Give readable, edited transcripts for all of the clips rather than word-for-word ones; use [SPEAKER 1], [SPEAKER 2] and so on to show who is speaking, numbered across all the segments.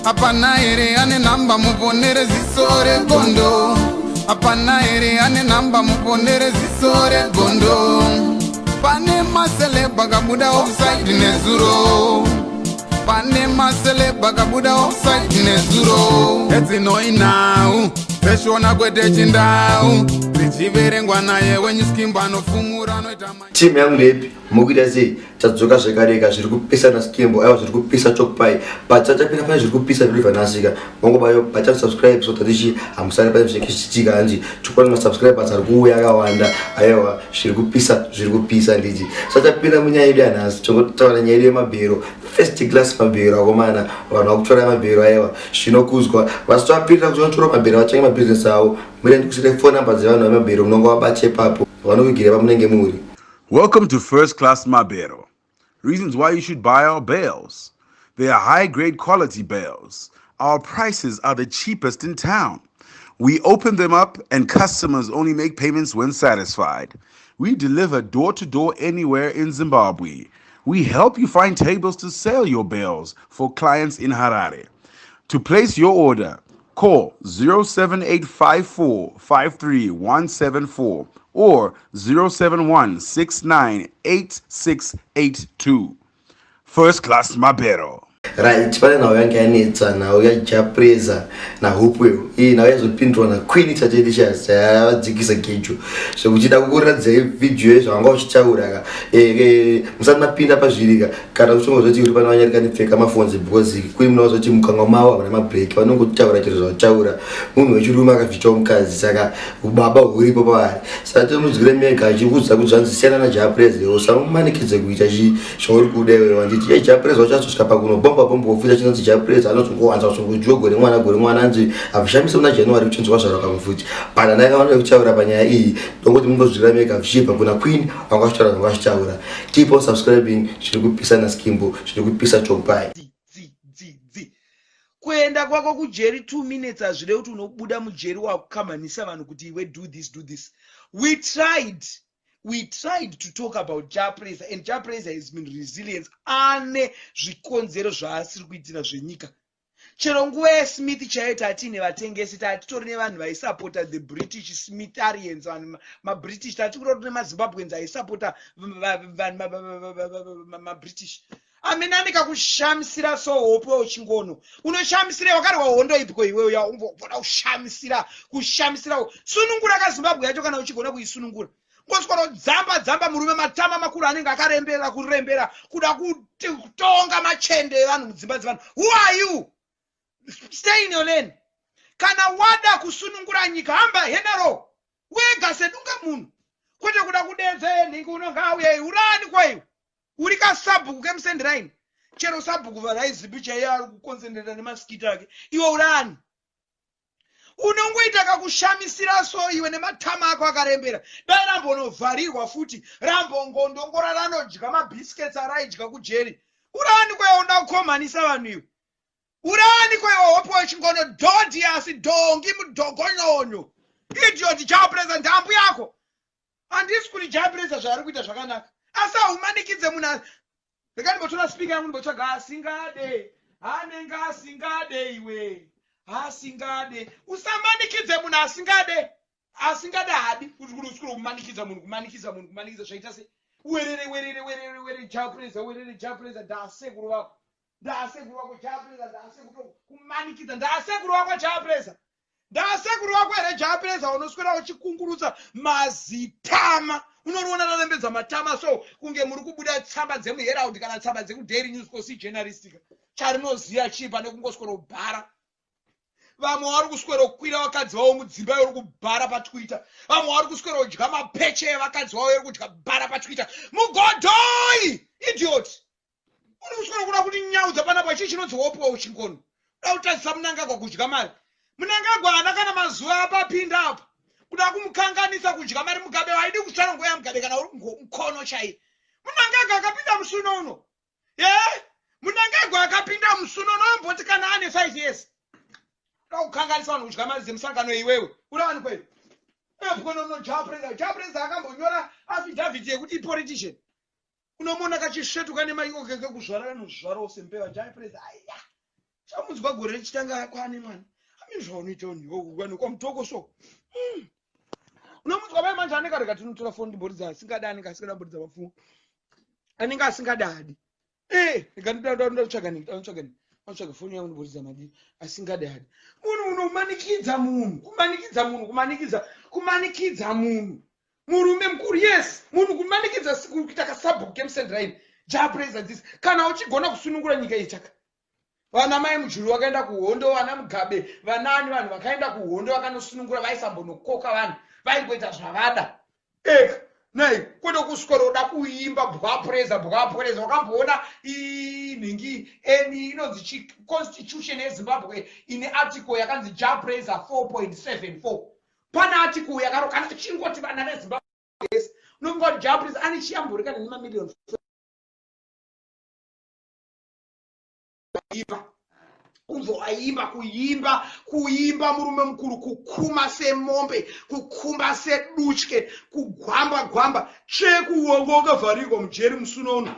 [SPEAKER 1] Apana ere ane namba muponere zisore gondo. Apana ere ane namba muponere zisore gondo. Pane masele bagabuda offside nezuro. Pane masele bagabuda offside nezuro. Eti noi now. Peshona kwete chindau. Zichiverengwa naye when you skimba no fumura no itama.
[SPEAKER 2] Team yangu lepi mukuita sei tadzoka zvakareka zviri kupisa na skimbo aiwa zviri kupisa chokupai but tachapinda pane zviri kupisa zviri vanasika vangu bayo bacha subscribe so tatichi hamusari pane zvichichitika hanzi chokwana ma subscribers ari kuuya akawanda aiwa zviri kupisa ndiji tachapinda munyaya yedu yanhasi totaura nyaya yedu yemabhero first class mabhero akomana vanhu vakutora mabhero aiwa zvinokuzwa vasitopinda kuzotora mabhero vachange mabusiness avo murendi kusire phone number dzevanhu vemabhero munonga vabache papo vanokugira pamunenge muri.
[SPEAKER 3] Welcome to First Class Mabero. Reasons why you should buy our bales. They are high-grade quality bales. Our prices are the cheapest in town. We open them up and customers only make payments when satisfied. We deliver door-to-door anywhere in Zimbabwe. We help you find tables to sell your bales for clients in Harare. To place your order, call 07854-53174 or 071698682. First Class Mabero.
[SPEAKER 2] Right, pane nawo yange yanetsa nawo yajapreza na hopeyo nawo yazopindwa na Queen Delicious yadzikisa gejo zvekuchida kukuratidza video yezvo vanga uchitaura musati mapinda pazvirika kana uchingozoti uri pane vanyarika nepfeka mafonzi because Queen munozoti mukanga mawo havana mabreak vanongotaura chero zvavataura munhu wechirume akabvita mukadzi saka ubaba huripo pavari saka tomudzire mega achikudza kuti zvanzisiyana najapreza usamumanikidze kuita zvauri kuda iwewe wanditi japreza wachazosvika pakunobomba bombo ofisa chinonzi japreza anozongowanza kusongojuwa gore mwana anzi avishambisa muna January kuchinzwa zvarakamfuti bana ndakaona kutaura panyaya iyi ndongoti mungozvira mega vhichibva kuna Queen vangashitaura keep on subscribing zviri kupisa na skimbo zviri kupisa chopai
[SPEAKER 4] kuenda kwako kujeri 2 minutes azvire kuti unobuda mujeri wakukamanisa vanhu kuti iwe do this. We tried to talk about Japreza, and Japreza has been resilient. Ane zvikonzero zvaasiri kuitira zvenyika. Chero nguva yeSmith chaiyo tatine vatengesi tatitori nevanhu vaisapota the British Smitharians, vanhu maBritish tatikuroti nemaZimbabweans aisapota maBritish. Amenanika kushamisira so hope wechingono. Unoshamisira wakari wahondo ipiko iwewe ya umboda kushamisira. Sunungura kaZimbabwe yacho kana uchigona kuisunungura. Ngoskoro dzamba murume matama makuru anenge akarembera kurembera kuda kutonga machende evanhu mudzimba dzevanhu. Who are you? Stay in your lane. Kana wada kusunungura nyika hamba henaro wega sedunga munhu kwete kuda kudedzeni kunonga uye urani kwaiwo uri kasabhuku kemusenderaini chero sabhuku varaizibicha iye ari kukonsentrata nemasikiti ake iwe urani unongoita kakushamisira so iwe nematama ako akarembera dai rambonovharirwa futi rambongondongora ranodya mabhisiketsi araidya kujeri urani kwaiwo unoda kukomanisa vanhu iwe urani kwaiwo hope wechingono dhodhiasi dhongi mudhogonyonyo idioti Japreza ndambu yako handisi kuti Japreza zvaari kuita zvakanaka asi aumanikidze munhu rekanimbotora spika yangu ndimbotsvaga asingade anenge asingade iwe asingade usamanikidze munhu asingade hadi kuti usikuru kumanikidza munhu kumanikidza zvaita se werere Japreza ndasekuru wako Japreza kumanikidza ndasekuru wako here Japreza unoswera uchikungurutsa mazitama unoriona rarembedza matama so kunge muri kubuda tsamba dzemuHerald kana tsamba dzekuDaily News kosi journalistica charinoziya chipa nekungoswera kubhara. Vamwe vari kuswera kukwira vakadzi vavo mudzimba vari kubhara paTwitter. Vamwe vari kuswera kudya mapeche evakadzi vavo vari kudya bhara paTwitter. Mugodhoi idiot uri kuswera kuda kuti nyaudza panapa chii chinonzi hope uchingono uda kutadzisa Mnangagwa kudya mari. Mnangagwa haana kana mazuva apapinda apa kuda kumukanganisa kudya mari. Mugabe haidi kusvara nguva yaMugabe kana uri mukono chaiye. Mnangagwa akapinda musuno uno Mnangagwa akapinda musuno uno amboti kana ane 5 years kukanganisa vanhu kudya mari dzemusangano iwewe urani kwaiwo ebwonono Japreza akambonyora affidavit yekuti politician unomona kachisvetuka nemaiko keke kuzvara vanhu zvaro sembeva Japreza aya chamudzwa gore richitanga kwani mwana amizvaonoita uniwo kwa mutoko so unomudzwa mai manje anenge areka tinotora foni ndimboridza asingada anenge asikada mboridza mapfumo anenge asingadadi ndikanotsvaga foni yangu ndimboridza madi asingadadi munhu unomanikidza munhu kumanikidza munhu murume mukuru yes munhu kumanikidza kuita kasabhuku kemusendraini japraiser this kana uchigona kusunungura nyika ichaka vana mai mujuru vakaenda kuhondo vana mugabe vanani vanhu vakaenda kuhondo vakanosunungura vaisambonokoka vanhu vaingoita zvavada eka nai kwete kuswera uda kuimba bwapraiser wakamboona nhingi inonzi constitution yezimbabwe ine article yakanzi japraiser 4.74 pana article yakaro kana chingoti vana vezimbabwe yes unongoti japraiser ane chiyamburika nemamiliyoni kuimba murume mukuru kukuma semombe kukumba sedutye kugwamba chekuongoka vhariko mujeri musunono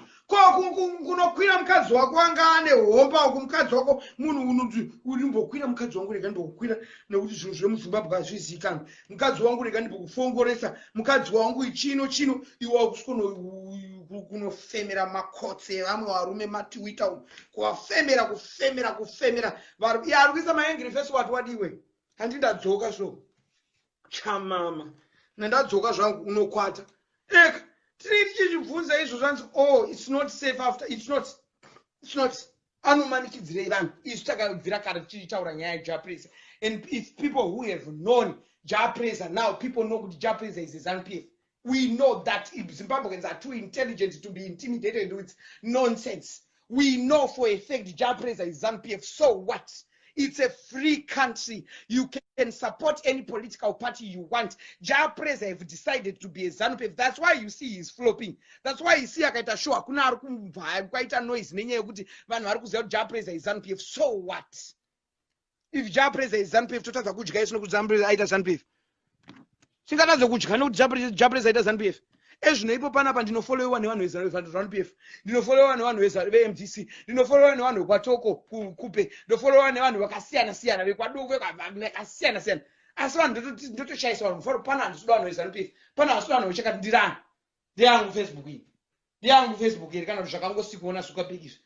[SPEAKER 4] kunokwira mukadzi wako anga ane homba uku mukadzi wako munhu unoti urimbokwira mukadzi wangu rega ndimbokwira nekuti zvinhu zvemuzimbabwe hazvizivikanwa mukadzi wangu rega ndimbokufongoresa mukadzi wangu chino iwa kunofemera makotsi evamwe varume matwitter umu kufemera ari kuisa maangry face wati wadiwe handi ndadzoka so chamama nandadzoka zvangu unokwata eka tiri tichizvibvunza izvo zvanzi it's not safe after it's not anomanikidzirei vanhu isu takabvira kare tichitaura nyaya yejapraiser and if people who have known japraiser now people know kuti japraiser is a ZANU-PF. We know that Zimbabweans are too intelligent to be intimidated with nonsense. We know for a fact japraiser is ZANU-PF. So what? It's a free country. You can support any political party you want. japraiser have decided to be a ZANU-PF. That's why you see he's flopping. That's why you see akaita show hakuna ari kwaita noise nenyaya yekuti vanhu vari kuziva kuti japraiser is ZANU-PF. So what? If japraiser is ZANU-PF totadza kudya isino kuti japraiser aita ZANU-PF. Singatadza kudya nekuti japraiser aita ZANU-PF. Ezvino ipo panapa ndinofolowiwa nevanhu veZANU-PF, ndinofolowiwa nevanhu veMDC, ndinofolowiwa nevanhu vekwatoko kupe, ndinofolowiwa nevanhu vakasiyana vekwaduku vakasiyana. Asi vanhu ndotoshayisa vanhu pana handisuda vanhu veZANU-PF, pana handisuda vanhu vechakati ndirani ndiyangu Facebook iri kana kuti zvakangosikuona sukapikizvi.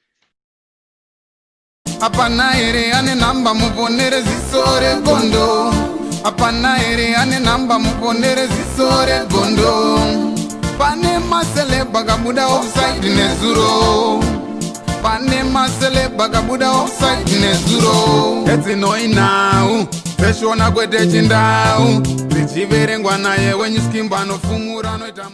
[SPEAKER 1] Hapana ere ane namba muponere ziso regondo. Hapana ere ane namba muponere ziso regondo. Pane maseleba kabuda offside nezuro. Pane maseleba kabuda offside nezuro. Etsinoi now. Peshona kwete chindau. Zichiverengwa naye wenyu skimba nofumura noita